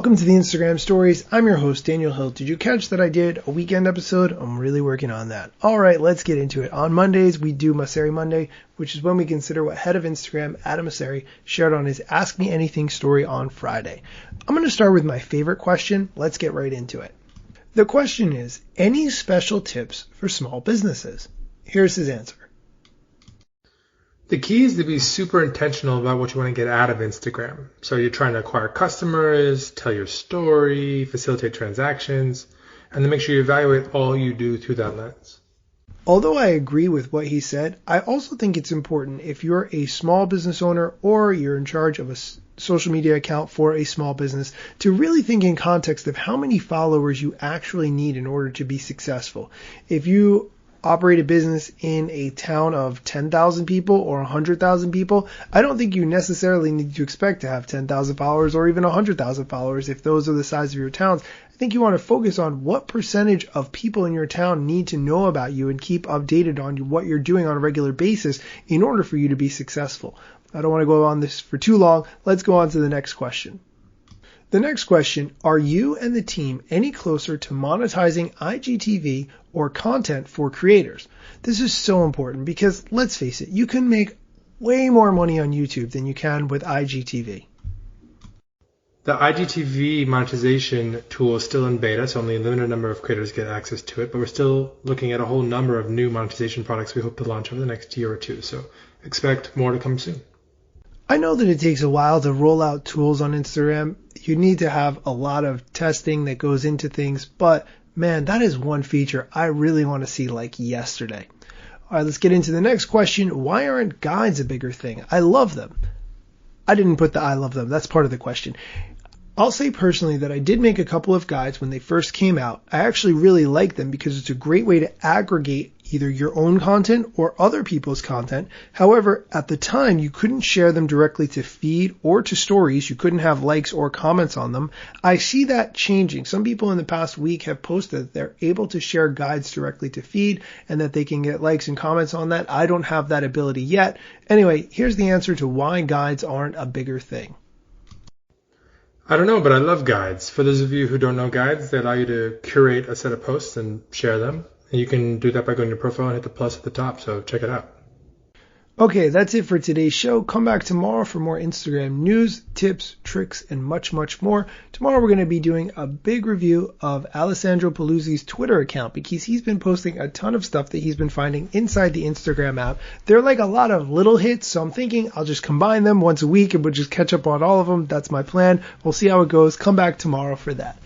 Welcome to the Instagram Stories. I'm your host, Daniel Hill. Did you catch that I did a weekend episode? I'm really working on that. All right, let's get into it. On Mondays, we do Mosseri Monday, which is when we consider what head of Instagram, Adam Mosseri, shared on his Ask Me Anything story on Friday. I'm going to start with my favorite question. Let's get right into it. The question is, any special tips for small businesses? Here's his answer. The key is to be super intentional about what you want to get out of Instagram. So you're trying to acquire customers, tell your story, facilitate transactions, and then make sure you evaluate all you do through that lens. Although I agree with what he said, I also think it's important if you're a small business owner or you're in charge of a social media account for a small business to really think in context of how many followers you actually need in order to be successful. If you operate a business in a town of 10,000 people or 100,000 people, I don't think you necessarily need to expect to have 10,000 followers or even 100,000 followers if those are the size of your towns. I think you want to focus on what percentage of people in your town need to know about you and keep updated on what you're doing on a regular basis in order for you to be successful. I don't want to go on this for too long. Let's go on to the next question. The next question, are you and the team any closer to monetizing IGTV or content for creators? This is so important because, let's face it, you can make way more money on YouTube than you can with IGTV. The IGTV monetization tool is still in beta, so only a limited number of creators get access to it, but we're still looking at a whole number of new monetization products we hope to launch over the next year or two, so expect more to come soon. I know that it takes a while to roll out tools on Instagram. You need to have a lot of testing that goes into things, but man, that is one feature I really want to see like yesterday. All right, let's get into the next question. Why aren't guides a bigger thing? I love them. I didn't put the I love them. That's part of the question. I'll say personally that I did make a couple of guides when they first came out. I actually really like them because it's a great way to aggregate either your own content or other people's content. However, at the time, you couldn't share them directly to feed or to stories. You couldn't have likes or comments on them. I see that changing. Some people in the past week have posted that they're able to share guides directly to feed and that they can get likes and comments on that. I don't have that ability yet. Anyway, here's the answer to why guides aren't a bigger thing. I don't know, but I love guides. For those of you who don't know guides, they allow you to curate a set of posts and share them. And you can do that by going to your profile and hit the plus at the top, so check it out. Okay, that's it for today's show. Come back tomorrow for more Instagram news, tips, tricks, and much, much more. Tomorrow we're going to be doing a big review of Alessandro Paluzzi's Twitter account because he's been posting a ton of stuff that he's been finding inside the Instagram app. They're like a lot of little hits, so I'm thinking I'll just combine them once a week and we'll just catch up on all of them. That's my plan. We'll see how it goes. Come back tomorrow for that.